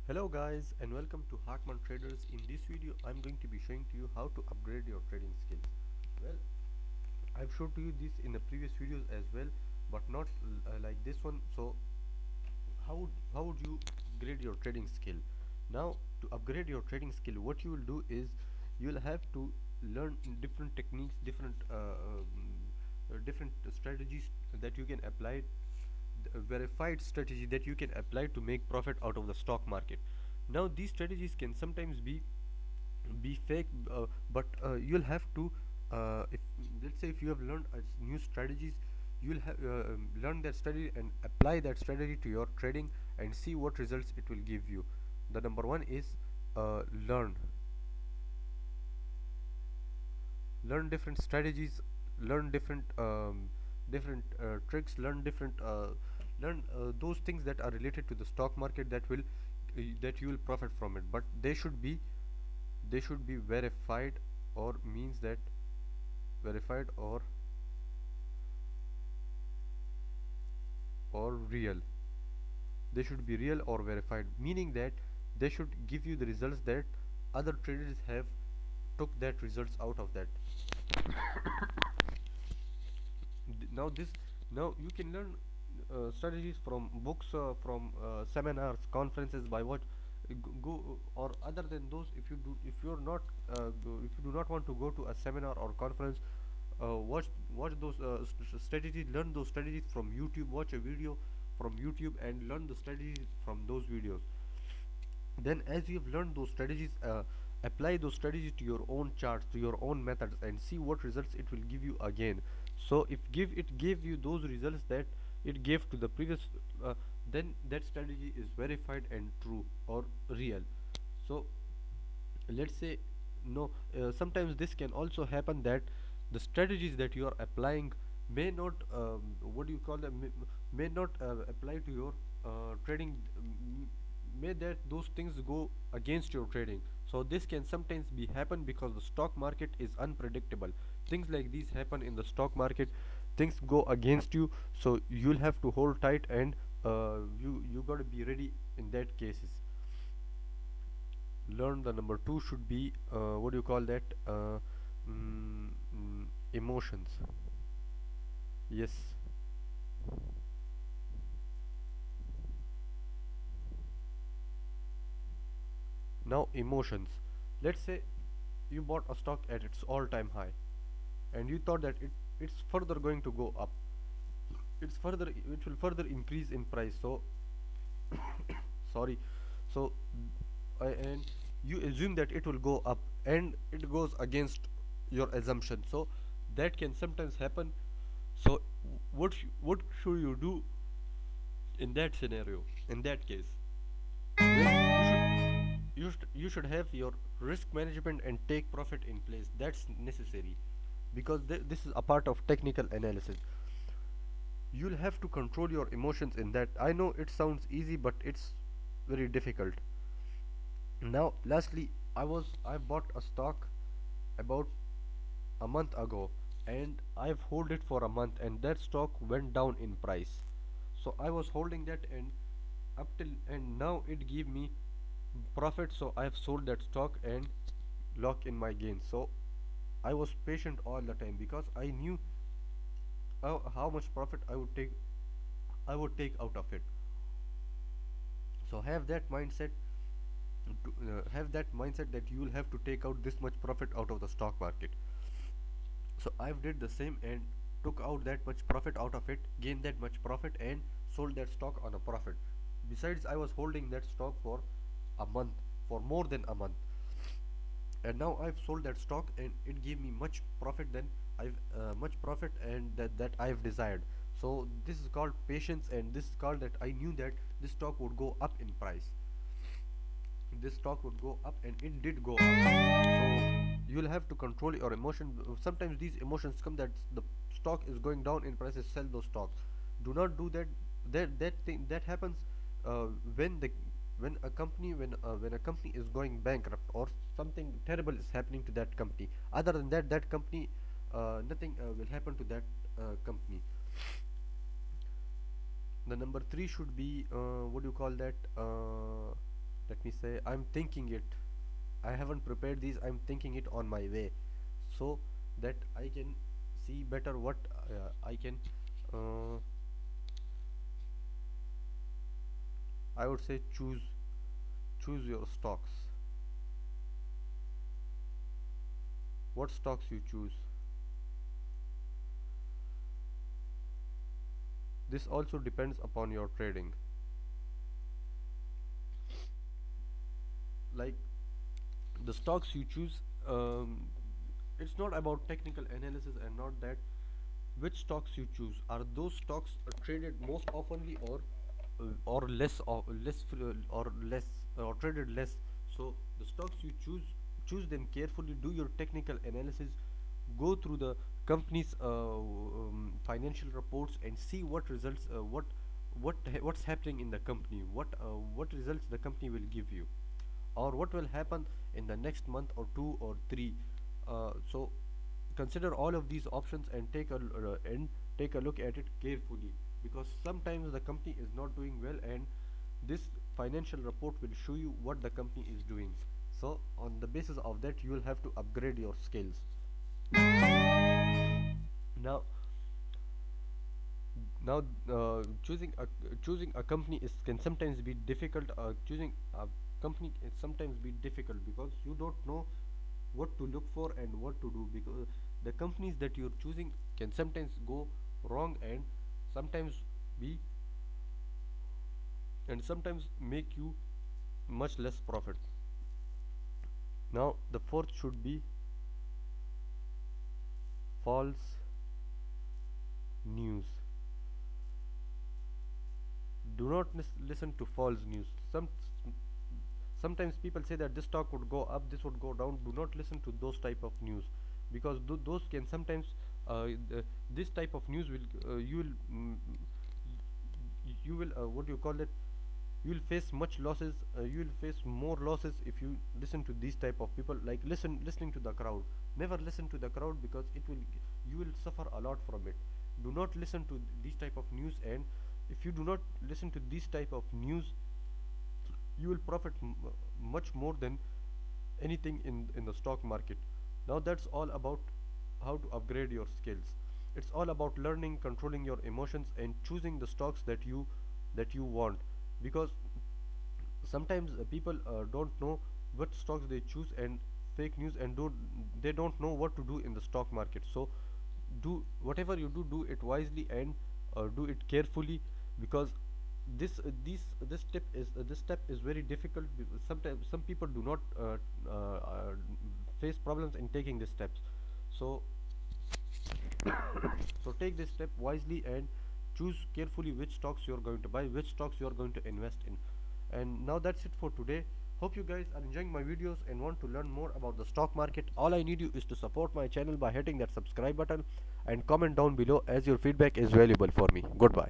Hello guys and welcome to Hackman Traders. In this video I'm going to be showing to you how to upgrade your trading skills. Well, I've showed to you this in the previous videos as well, but not like this one. So how would you upgrade your trading skill? Now, to upgrade your trading skill, what you will do is you'll have to learn different techniques, different strategies that you can apply, a verified strategy that you can apply to make profit out of the stock market. Now these strategies can sometimes be fake, but you'll have to, if let's say if you have learned new strategies, you'll have learn that strategy and apply that strategy to your trading and see what results it will give you. The number one is learn different strategies, learn different tricks, learn those things that are related to the stock market that you will profit from it, but they should be verified, or means that verified or real. They should be real or verified, meaning that they should give you the results that other traders have took that results out of that. Now this, now you can learn strategies from books, from seminars, conferences, by what go, or other than those, if you're not if you do not want to go to a seminar or conference, watch those strategies, learn those strategies from YouTube. Watch a video from YouTube and learn the strategies from those videos. Then as you've learned those strategies, apply those strategies to your own charts, to your own methods, and see what results it will give you again. So if it gave you those results that it gave to the previous, uh, then that strategy is verified and true or real. So let's say, no, sometimes this can also happen that the strategies that you are applying may not, what do you call them, may not apply to your trading. May that those things go against your trading. So this can sometimes be happen because the stock market is unpredictable. Things like these happen in the stock market. Things go against you, so you'll have to hold tight, and you got to be ready in that cases. Learn the number two should be, what do you call that, emotions. Yes. Now emotions. Let's say you bought a stock at its all-time high, and you thought that it's further going to go up. It will further increase in price. So sorry. So and you assume that it will go up, and it goes against your assumption. So that can sometimes happen. So what should you do in that scenario, in that case? Well, you should have your risk management and take profit in place. That's necessary, because this is a part of technical analysis. You'll have to control your emotions in that. I know it sounds easy, but it's very difficult. Now lastly, I bought a stock about a month ago, and I've held it for a month, and that stock went down in price. So I was holding that, and up till, and now it gave me profit, so I have sold that stock and lock in my gains. So I was patient all the time because I knew how much profit I would take out of it. So have that mindset that you will have to take out this much profit out of the stock market. So I've did the same and took out that much profit out of it, gained that much profit, and sold that stock on a profit. Besides, I was holding that stock for a month, for more than a month, and now I've sold that stock, and it gave me much profit, and that I've desired. So this is called patience, and this is called that I knew that this stock would go up in price. This stock would go up, and it did go up. So you'll have to control your emotion. Sometimes these emotions come that the stock is going down in prices, sell those stocks. Do not do that. That happens uh, when the when a company is going bankrupt, or something terrible is happening to that company. Other than that, that company, nothing will happen to that company. The number three should be, what do you call that, let me say, I'm thinking it. I haven't prepared these. I'm thinking it on my way, so that I can see better what I can. Uh, I would say choose your stocks. What stocks you choose. This also depends upon your trading. Like the stocks you choose, it's not about technical analysis and not that. Which stocks you choose, are those stocks traded most oftenly or less or less or traded less. So the stocks you choose them carefully, do your technical analysis, go through the company's financial reports and see what results, what's happening in the company, what results the company will give you, or what will happen in the next month or 2 or 3. So consider all of these options and take a look at it carefully, because sometimes the company is not doing well, and this financial report will show you what the company is doing. So on the basis of that, you will have to upgrade your skills. Now, now choosing a company is can sometimes be difficult. Choosing a company can sometimes be difficult because you don't know what to look for and what to do, because the companies that you're choosing can sometimes go wrong and sometimes be and sometimes make you much less profit. Now the fourth should be false news. Do not listen to false news. Sometimes people say that this stock would go up, this would go down. Do not listen to those type of news, because those can sometimes this type of news will you will what do you call it, you will face much losses, you will face more losses if you listen to these type of people. Like listening to the crowd, never listen to the crowd, because you will suffer a lot from it. Do not listen to these type of news, and if you do not listen to these type of news, you will profit much more than anything in the stock market. Now that's all about how to upgrade your skills. It's all about learning, controlling your emotions, and choosing the stocks that you want, because sometimes people don't know what stocks they choose, and fake news, and don't know what to do in the stock market. So do whatever you do it wisely, and do it carefully, because this step is very difficult. Sometimes some people do not face problems in taking these steps. So so take this step wisely and choose carefully which stocks you are going to buy, which stocks you are going to invest in. And now that's it for today. Hope you guys are enjoying my videos and want to learn more about the stock market. All I need you is to support my channel by hitting that subscribe button and comment down below, as your feedback is valuable for me. Goodbye.